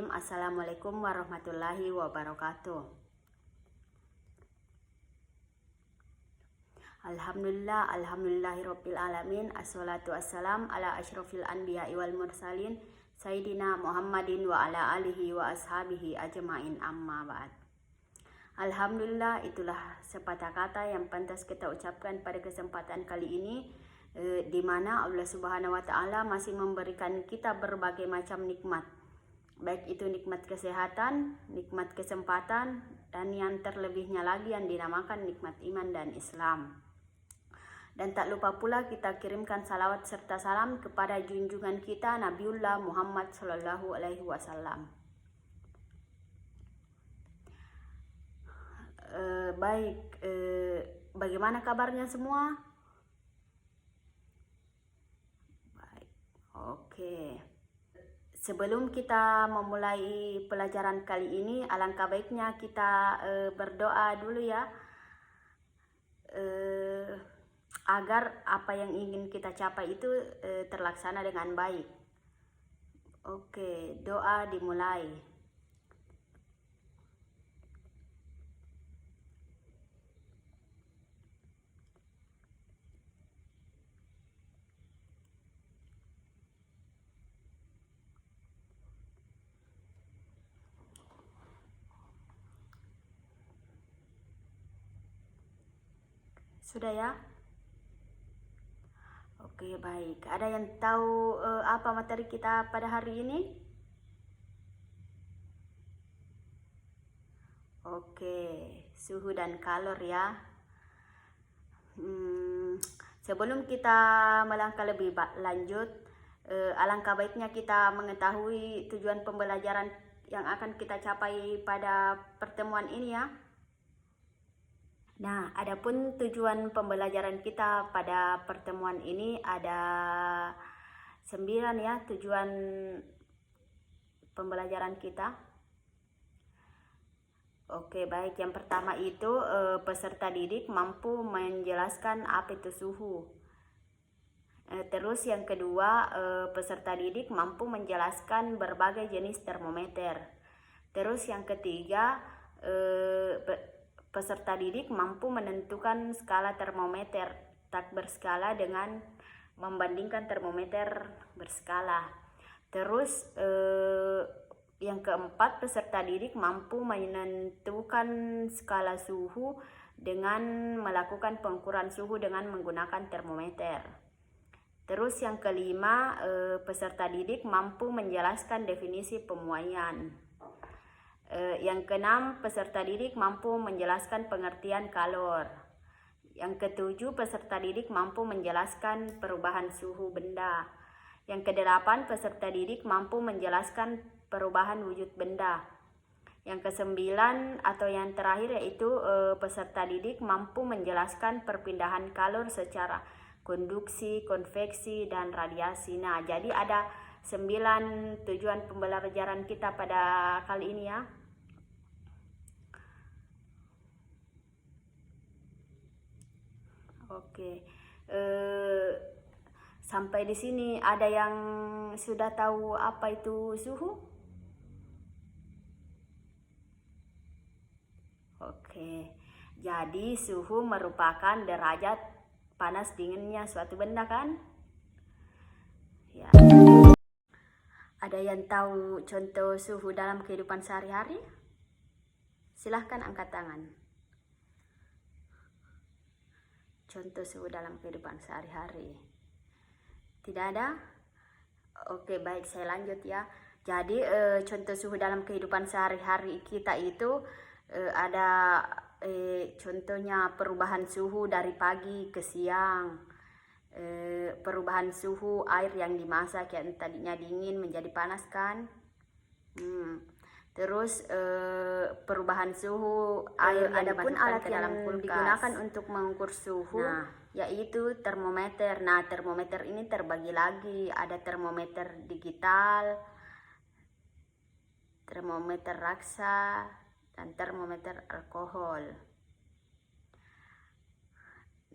Bismillahirrahmanirrahim. Assalamualaikum warahmatullahi wabarakatuh. Alhamdulillahirabbil alamin. Assalatu wassalam ala asyrofil anbiya'i wal mursalin Sayyidina Muhammadin wa ala alihi wa ashabihi ajma'in, amma ba'd. Alhamdulillah, itulah sepatah kata yang pantas kita ucapkan pada kesempatan kali ini, di mana Allah Subhanahu wa Ta'ala masih memberikan kita berbagai macam nikmat, baik itu nikmat kesehatan, nikmat kesempatan, dan yang terlebihnya lagi yang dinamakan nikmat iman dan Islam. Dan tak lupa pula kita kirimkan salawat serta salam kepada junjungan kita Nabiullah Muhammad Sallallahu Alaihi Wasallam. Bagaimana kabarnya semua? Baik, oke. Sebelum kita memulai pelajaran kali ini, alangkah baiknya kita berdoa dulu ya, agar apa yang ingin kita capai itu terlaksana dengan baik. Oke, doa dimulai. Sudah ya? Oke, baik. Ada yang tahu apa materi kita pada hari ini? Oke, suhu dan kalor ya. Sebelum kita melangkah lebih lanjut, alangkah baiknya kita mengetahui tujuan pembelajaran yang akan kita capai pada pertemuan ini ya. Nah, adapun tujuan pembelajaran kita pada pertemuan ini ada 9 ya, tujuan pembelajaran kita. Oke, baik. Yang pertama itu peserta didik mampu menjelaskan apa itu suhu. Terus yang kedua, peserta didik mampu menjelaskan berbagai jenis termometer. Terus yang ketiga, peserta didik mampu menentukan skala termometer tak berskala dengan membandingkan termometer berskala. Terus yang keempat, peserta didik mampu menentukan skala suhu dengan melakukan pengukuran suhu dengan menggunakan termometer. Terus yang kelima, peserta didik mampu menjelaskan definisi pemuaian. Yang keenam, peserta didik mampu menjelaskan pengertian kalor. Yang ketujuh, peserta didik mampu menjelaskan perubahan suhu benda. Yang kedelapan, peserta didik mampu menjelaskan perubahan wujud benda. Yang kesembilan atau yang terakhir yaitu peserta didik mampu menjelaskan perpindahan kalor secara konduksi, konveksi, dan radiasi. Nah, jadi ada 9 tujuan pembelajaran kita pada kali ini ya. Oke, sampai di sini ada yang sudah tahu apa itu suhu? Oke, jadi suhu merupakan derajat panas dinginnya suatu benda kan? Ya. Ada yang tahu contoh suhu dalam kehidupan sehari-hari? Silahkan angkat tangan. Contoh suhu dalam kehidupan sehari-hari. Tidak ada? Oke, baik, saya lanjut ya. Jadi contoh suhu dalam kehidupan sehari-hari kita itu ada contohnya perubahan suhu dari pagi ke siang, perubahan suhu air yang dimasak yang tadinya dingin menjadi panas kan. Terus perubahan suhu air, adapun alat yang digunakan untuk mengukur suhu, yaitu termometer. Nah, termometer ini terbagi lagi, ada termometer digital, termometer raksa, dan termometer alkohol.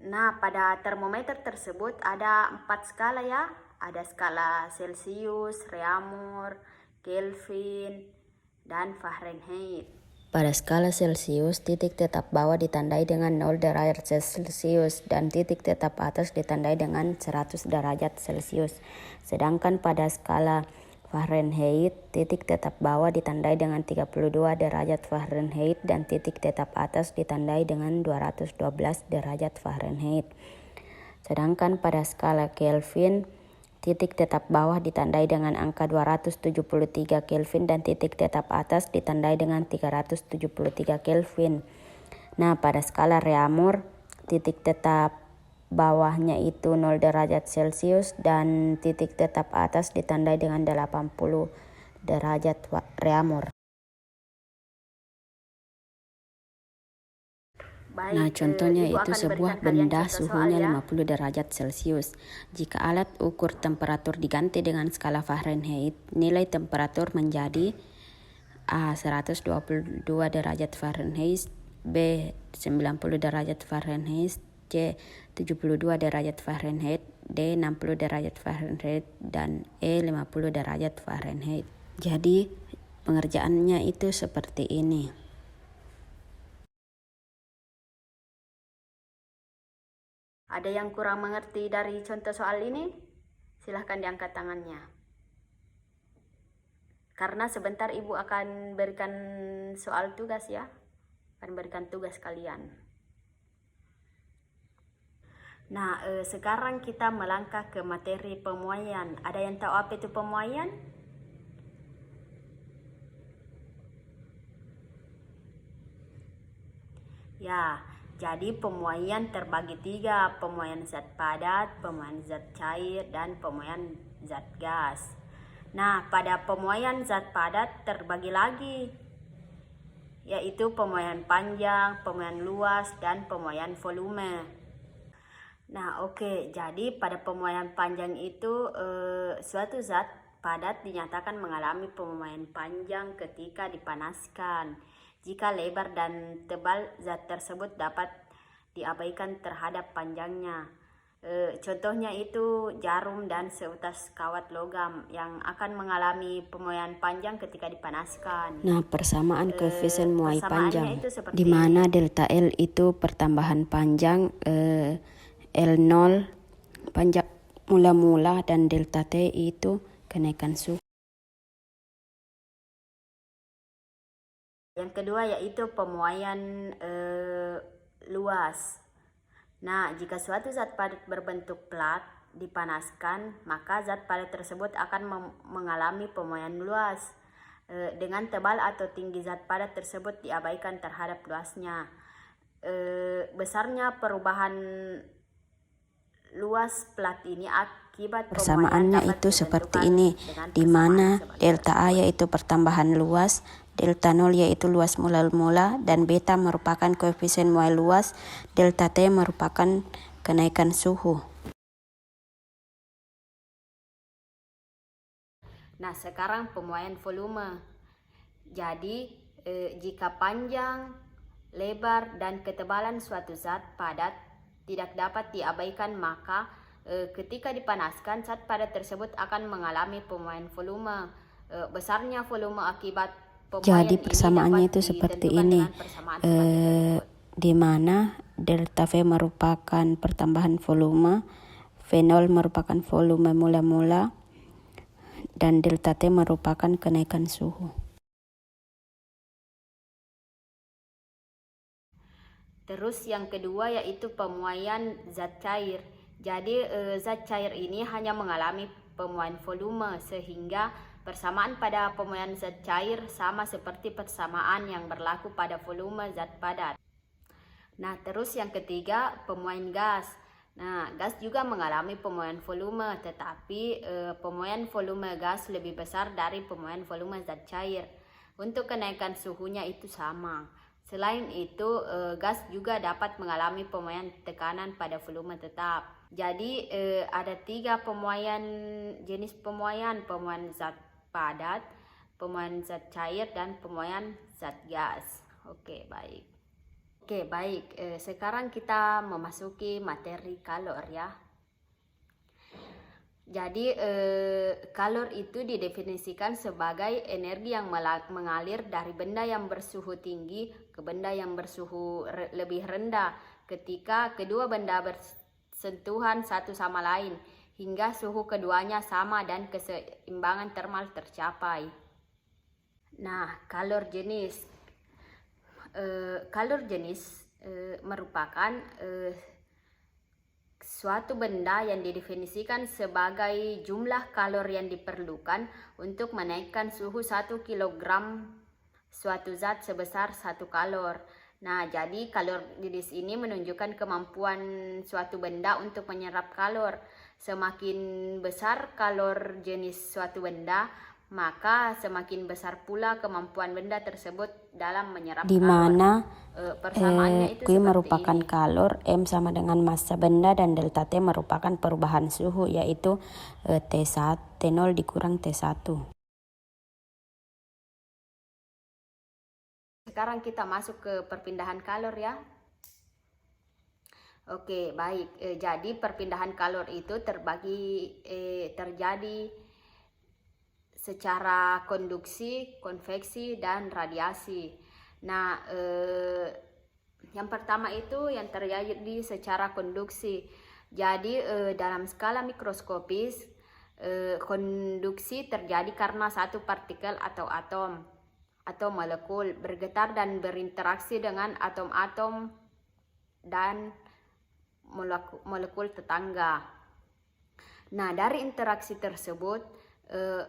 Nah, pada termometer tersebut ada 4 skala ya, ada skala Celsius, Reaumur, Kelvin, dan Fahrenheit. Pada skala Celsius, titik tetap bawah ditandai dengan 0 derajat Celsius dan titik tetap atas ditandai dengan 100 derajat Celsius. Sedangkan pada skala Fahrenheit, titik tetap bawah ditandai dengan 32 derajat Fahrenheit dan titik tetap atas ditandai dengan 212 derajat Fahrenheit. Sedangkan pada skala Kelvin, titik tetap bawah ditandai dengan angka 273 Kelvin dan titik tetap atas ditandai dengan 373 Kelvin. Nah, pada skala Reaumur, titik tetap bawahnya itu 0 derajat Celsius dan titik tetap atas ditandai dengan 80 derajat Reaumur. Nah, contohnya itu sebuah benda suhunya 50 derajat Celsius. Jika alat ukur temperatur diganti dengan skala Fahrenheit, nilai temperatur menjadi A. 122 derajat Fahrenheit, B. 90 derajat Fahrenheit, C. 72 derajat Fahrenheit, D. 60 derajat Fahrenheit, dan E. 50 derajat Fahrenheit. Jadi, pengerjaannya itu seperti ini. Ada yang kurang mengerti dari contoh soal ini? Silahkan diangkat tangannya. Karena sebentar Ibu akan berikan soal tugas ya. Akan berikan tugas kalian. Nah, sekarang kita melangkah ke materi pemuaian. Ada yang tahu apa itu pemuaian? Ya, jadi pemuaian terbagi 3, pemuaian zat padat, pemuaian zat cair, dan pemuaian zat gas. Nah, pada pemuaian zat padat terbagi lagi, yaitu pemuaian panjang, pemuaian luas, dan pemuaian volume. Nah, oke, jadi pada pemuaian panjang itu suatu zat padat dinyatakan mengalami pemuaian panjang ketika dipanaskan. Jika lebar dan tebal zat tersebut dapat diabaikan terhadap panjangnya. Contohnya itu jarum dan seutas kawat logam yang akan mengalami pemuaian panjang ketika dipanaskan. Nah, persamaan koefisien muai panjang, di mana delta L itu pertambahan panjang, L0 panjang mula-mula, dan delta T itu kenaikan suhu. Yang kedua yaitu pemuaian luas. Nah, jika suatu zat padat berbentuk plat dipanaskan, maka zat padat tersebut akan mengalami pemuaian luas. Dengan tebal atau tinggi zat padat tersebut diabaikan terhadap luasnya. Besarnya perubahan luas plat ini akibat persamaannya itu seperti ini, di mana delta A yaitu pertambahan luas, delta 0 yaitu luas mula-mula, dan beta merupakan koefisien muai luas, delta T merupakan kenaikan suhu. Nah, sekarang pemuaian volume. Jadi, jika panjang, lebar, dan ketebalan suatu zat padat tidak dapat diabaikan, maka ketika dipanaskan zat padat tersebut akan mengalami pemuaian volume. Besarnya volume akibat pemuaian. Jadi persamaannya itu seperti ini, di mana delta V merupakan pertambahan volume, V0 merupakan volume mula-mula, dan delta T merupakan kenaikan suhu. Terus yang kedua yaitu pemuaian zat cair. Jadi zat cair ini hanya mengalami pemuaian volume, sehingga persamaan pada pemuaian zat cair sama seperti persamaan yang berlaku pada volume zat padat. Nah, terus yang ketiga pemuaian gas. Nah, gas juga mengalami pemuaian volume, tetapi pemuaian volume gas lebih besar dari pemuaian volume zat cair. Untuk kenaikan suhunya itu sama. Selain itu, gas juga dapat mengalami pemuaian tekanan pada volume tetap. Jadi, ada 3 pemuaian jenis pemuaian zat padat, pemuaian zat cair, dan pemuaian zat gas. Oke, baik. Sekarang kita memasuki materi kalor ya. Jadi kalor itu didefinisikan sebagai energi yang mengalir dari benda yang bersuhu tinggi ke benda yang bersuhu lebih rendah ketika kedua benda bersentuhan satu sama lain hingga suhu keduanya sama dan keseimbangan termal tercapai. Nah, kalor jenis merupakan suatu benda yang didefinisikan sebagai jumlah kalor yang diperlukan untuk menaikkan suhu 1 kg suatu zat sebesar 1 kalor. Nah, jadi kalor jenis ini menunjukkan kemampuan suatu benda untuk menyerap kalor. Semakin besar kalor jenis suatu benda, maka semakin besar pula kemampuan benda tersebut dalam menyerap di mana persamaannya itu Q seperti merupakan ini. kalor, M sama dengan massa benda, dan delta T merupakan perubahan suhu, yaitu T0 dikurang T1. Sekarang kita masuk ke perpindahan kalor ya. Oke, baik. Jadi perpindahan kalor itu terjadi secara konduksi, konveksi, dan radiasi. Nah, yang pertama itu yang terjadi secara konduksi. Jadi dalam skala mikroskopis, konduksi terjadi karena satu partikel atau atom atau molekul bergetar dan berinteraksi dengan atom-atom dan molekul tetangga. Nah, dari interaksi tersebut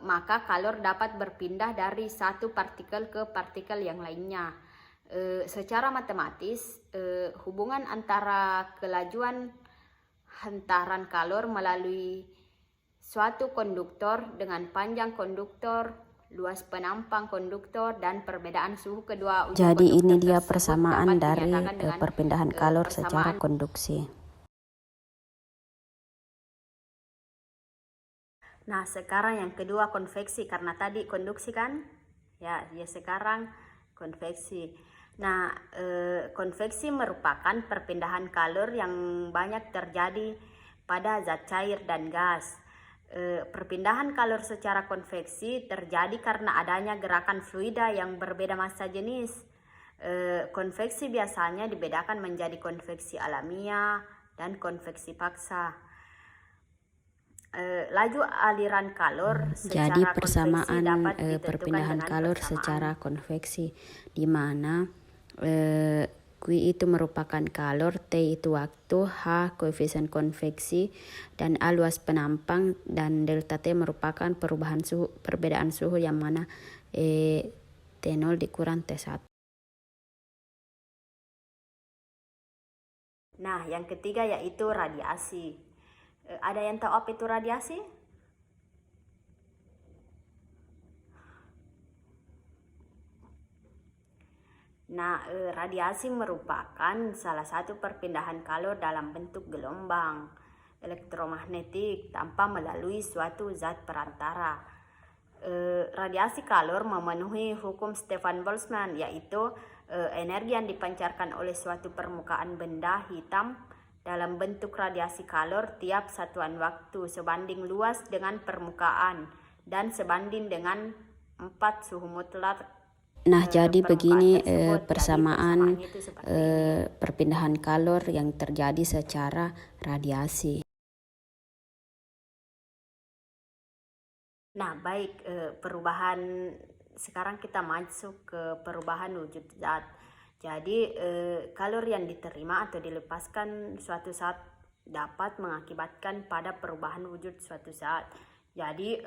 maka kalor dapat berpindah dari satu partikel ke partikel yang lainnya. Secara matematis, hubungan antara kelajuan hantaran kalor melalui suatu konduktor dengan panjang konduktor, luas penampang konduktor, dan perbedaan suhu kedua ujung Jadi konduktor ini dia tersebut persamaan dapat dari dinyatakan dengan perpindahan kalor secara persamaan. konduksi. Nah, sekarang yang kedua konveksi, karena tadi konduksi kan? Ya, sekarang konveksi. Nah, konveksi merupakan perpindahan kalor yang banyak terjadi pada zat cair dan gas. Perpindahan kalor secara konveksi terjadi karena adanya gerakan fluida yang berbeda massa jenis. Konveksi biasanya dibedakan menjadi konveksi alamiah dan konveksi paksa. Laju aliran kalor secara Jadi konveksi persamaan dapat ditentukan perpindahan dengan kalor persamaan. secara konveksi, di mana Q itu merupakan kalor, T itu waktu, H koefisien konveksi, dan A luas penampang, dan delta T merupakan perbedaan suhu yang mana T0 dikurang T1. Nah, yang ketiga yaitu radiasi. Ada yang tahu apa itu radiasi? Nah, radiasi merupakan salah satu perpindahan kalor dalam bentuk gelombang elektromagnetik tanpa melalui suatu zat perantara. Radiasi kalor memenuhi hukum Stefan Boltzmann, yaitu energi yang dipancarkan oleh suatu permukaan benda hitam dalam bentuk radiasi kalor tiap satuan waktu sebanding luas dengan permukaan dan sebanding dengan 4 suhu mutlak. Nah, jadi begini Jadi persamaan itu seperti ini. perpindahan kalor yang terjadi secara radiasi. Nah, baik, perubahan sekarang kita masuk ke perubahan wujud zat. Jadi kalor yang diterima atau dilepaskan suatu saat dapat mengakibatkan pada perubahan wujud suatu saat. Jadi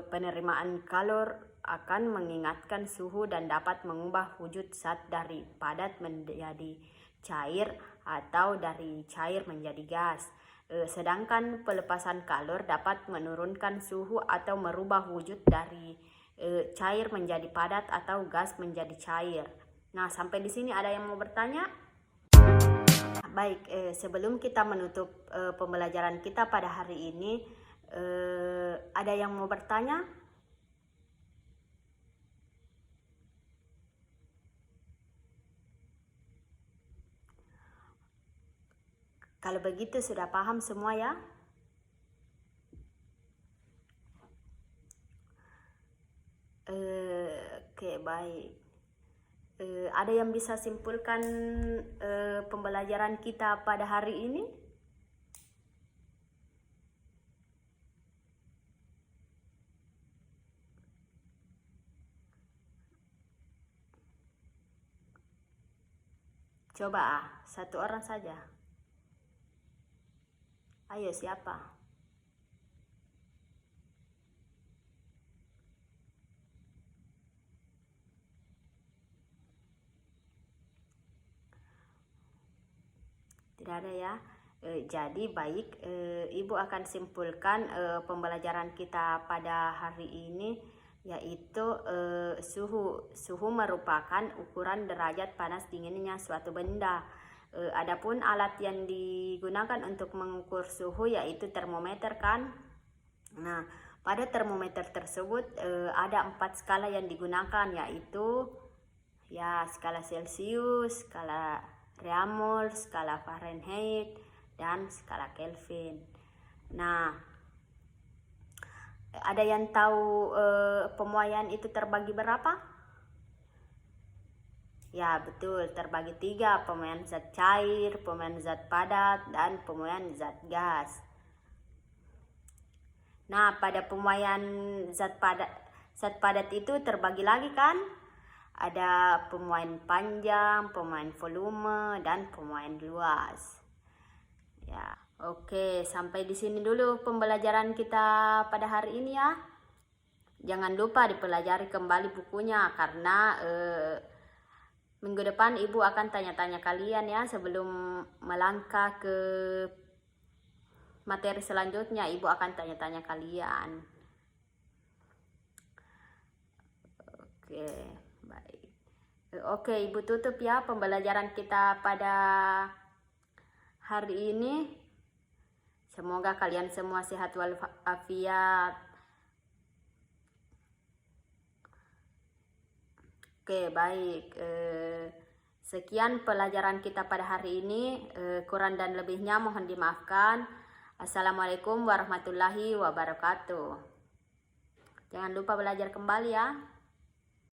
penerimaan kalor akan mengingatkan suhu dan dapat mengubah wujud zat dari padat menjadi cair atau dari cair menjadi gas. Sedangkan pelepasan kalor dapat menurunkan suhu atau merubah wujud dari cair menjadi padat atau gas menjadi cair. Nah, sampai di sini ada yang mau bertanya? Baik, sebelum kita menutup pembelajaran kita pada hari ini, ada yang mau bertanya? Kalau begitu sudah paham semua ya? Oke, baik. Ada yang bisa simpulkan pembelajaran kita pada hari ini? Coba satu orang saja. Ayo, siapa? Tidak ada ya. Jadi baik, Ibu akan simpulkan pembelajaran kita pada hari ini, yaitu suhu merupakan ukuran derajat panas dinginnya suatu benda. Adapun alat yang digunakan untuk mengukur suhu yaitu termometer kan. Nah, pada termometer tersebut ada 4 skala yang digunakan, yaitu ya skala Celcius, skala Reaumur, skala Fahrenheit, dan skala Kelvin. Nah, ada yang tahu pemuaian itu terbagi berapa? Ya betul, terbagi 3, pemuaian zat cair, pemuaian zat padat, dan pemuaian zat gas. Nah, pada pemuaian zat padat itu terbagi lagi kan? Ada pemuaian panjang, pemuaian volume, dan pemuaian luas. Ya, oke, sampai di sini dulu pembelajaran kita pada hari ini ya. Jangan lupa dipelajari kembali bukunya, karena minggu depan Ibu akan tanya-tanya kalian ya. Sebelum melangkah ke materi selanjutnya, Ibu akan tanya-tanya kalian. Oke. Oke, Ibu tutup ya pembelajaran kita pada hari ini. Semoga kalian semua sehat walafiat. Oke, baik. Sekian pelajaran kita pada hari ini. Kurang dan lebihnya mohon dimaafkan. Assalamualaikum warahmatullahi wabarakatuh. Jangan lupa belajar kembali ya.